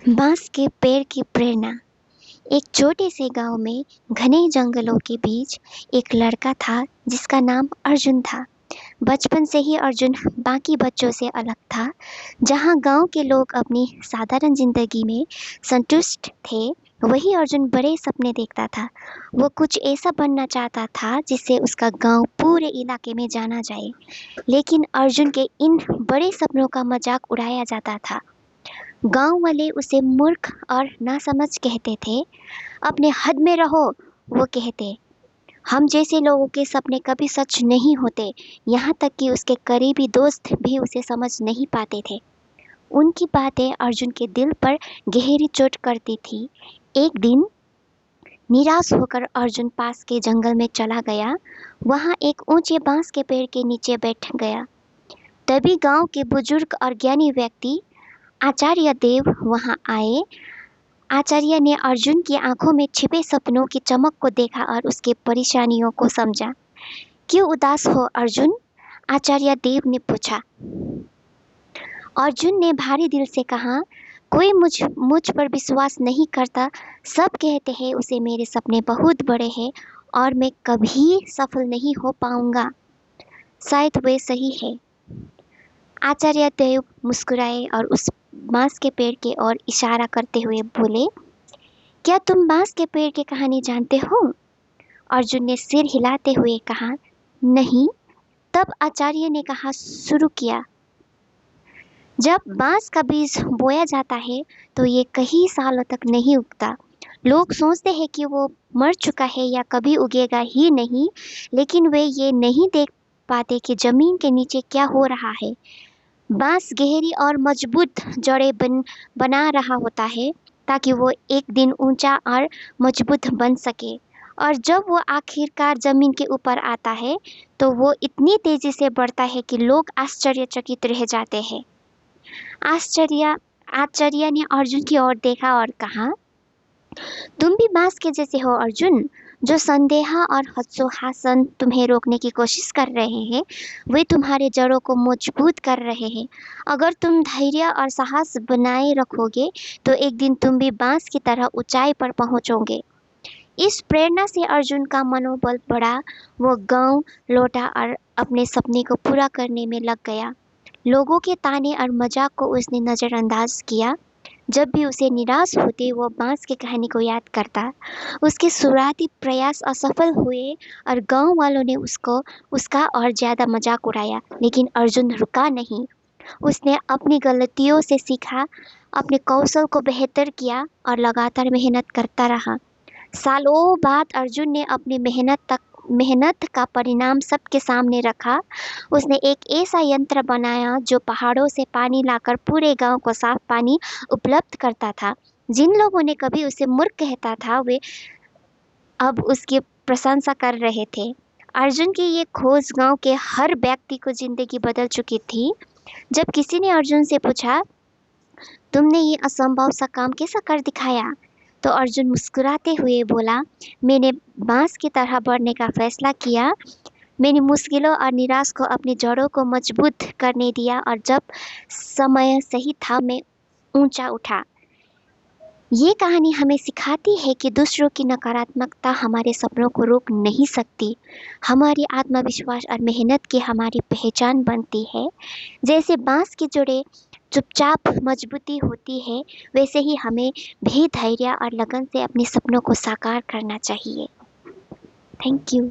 बांस के पेड़ की प्रेरणा। एक छोटे से गांव में घने जंगलों के बीच एक लड़का था जिसका नाम अर्जुन था। बचपन से ही अर्जुन बाकी बच्चों से अलग था। जहां गांव के लोग अपनी साधारण जिंदगी में संतुष्ट थे, वही अर्जुन बड़े सपने देखता था। वो कुछ ऐसा बनना चाहता था जिससे उसका गांव पूरे इलाके में जाना जाए। लेकिन अर्जुन के इन बड़े सपनों का मजाक उड़ाया जाता था। गांव वाले उसे मूर्ख और नासमझ कहते थे। अपने हद में रहो, वो कहते। हम जैसे लोगों के सपने कभी सच नहीं होते। यहाँ तक कि उसके करीबी दोस्त भी उसे समझ नहीं पाते थे। उनकी बातें अर्जुन के दिल पर गहरी चोट करती थी। एक दिन निराश होकर अर्जुन पास के जंगल में चला गया। वहाँ एक ऊंचे बांस के पेड़ के नीचे बैठ गया। तभी गांव के बुजुर्ग और ज्ञानी व्यक्ति आचार्य देव वहां आए। आचार्य ने अर्जुन की आंखों में छिपे सपनों की चमक को देखा और उसकी परेशानियों को समझा। क्यों उदास हो अर्जुन? आचार्य देव ने पूछा। अर्जुन ने भारी दिल से कहा, कोई मुझ पर विश्वास नहीं करता। सब कहते हैं उसे मेरे सपने बहुत बड़े हैं और मैं कभी सफल नहीं हो पाऊंगा। शायद वे सही है। आचार्य देव मुस्कुराए और उस बांस के पेड़ की ओर इशारा करते हुए बोले, क्या तुम बांस के पेड़ की कहानी जानते हो? अर्जुन ने सिर हिलाते हुए कहा, नहीं। तब आचार्य ने कहा, शुरू किया। जब बांस का बीज बोया जाता है तो ये कई सालों तक नहीं उगता। लोग सोचते हैं कि वो मर चुका है या कभी उगेगा ही नहीं, लेकिन वे ये नहीं देख पाते कि जमीन के नीचे क्या हो रहा है। बांस गहरी और मजबूत जड़ें बना रहा होता है ताकि वो एक दिन ऊंचा और मजबूत बन सके। और जब वो आखिरकार जमीन के ऊपर आता है तो वो इतनी तेजी से बढ़ता है कि लोग आश्चर्यचकित रह जाते हैं। आश्चर्य आचार्य ने अर्जुन की ओर देखा और कहा, तुम भी बांस के जैसे हो अर्जुन। जो संदेह और हताशासन तुम्हें रोकने की कोशिश कर रहे हैं, वे तुम्हारे जड़ों को मजबूत कर रहे हैं। अगर तुम धैर्य और साहस बनाए रखोगे तो एक दिन तुम भी बांस की तरह ऊंचाई पर पहुंचोगे। इस प्रेरणा से अर्जुन का मनोबल बढ़ा। वो गांव लौटा और अपने सपने को पूरा करने में लग गया। लोगों के ताने और मजाक को उसने नजरअंदाज किया। जब भी उसे निराश होते वो बांस की कहानी को याद करता। उसके शुरुआती प्रयास असफल हुए और गांव वालों ने उसका और ज्यादा मजाक उड़ाया, लेकिन अर्जुन रुका नहीं। उसने अपनी गलतियों से सीखा, अपने कौशल को बेहतर किया और लगातार मेहनत करता रहा। सालों बाद अर्जुन ने अपनी मेहनत का परिणाम सबके सामने रखा। उसने एक ऐसा यंत्र बनाया जो पहाड़ों से पानी लाकर पूरे गांव को साफ पानी उपलब्ध करता था। जिन लोगों ने कभी उसे मूर्ख कहता था, वे अब उसकी प्रशंसा कर रहे थे। अर्जुन की ये खोज गांव के हर व्यक्ति को जिंदगी बदल चुकी थी। जब किसी ने अर्जुन से पूछा, तुमने ये असंभव सा काम कैसा कर दिखाया? तो अर्जुन मुस्कुराते हुए बोला, मैंने बांस की तरह बढ़ने का फैसला किया। मैंने मुश्किलों और निराश को अपनी जड़ों को मजबूत करने दिया और जब समय सही था मैं ऊंचा उठा। ये कहानी हमें सिखाती है कि दूसरों की नकारात्मकता हमारे सपनों को रोक नहीं सकती। हमारी आत्मविश्वास और मेहनत की हमारी पहचान बनती है। जैसे बांस की जड़ें चुपचाप मजबूती होती है, वैसे ही हमें भी धैर्य और लगन से अपने सपनों को साकार करना चाहिए। Thank you.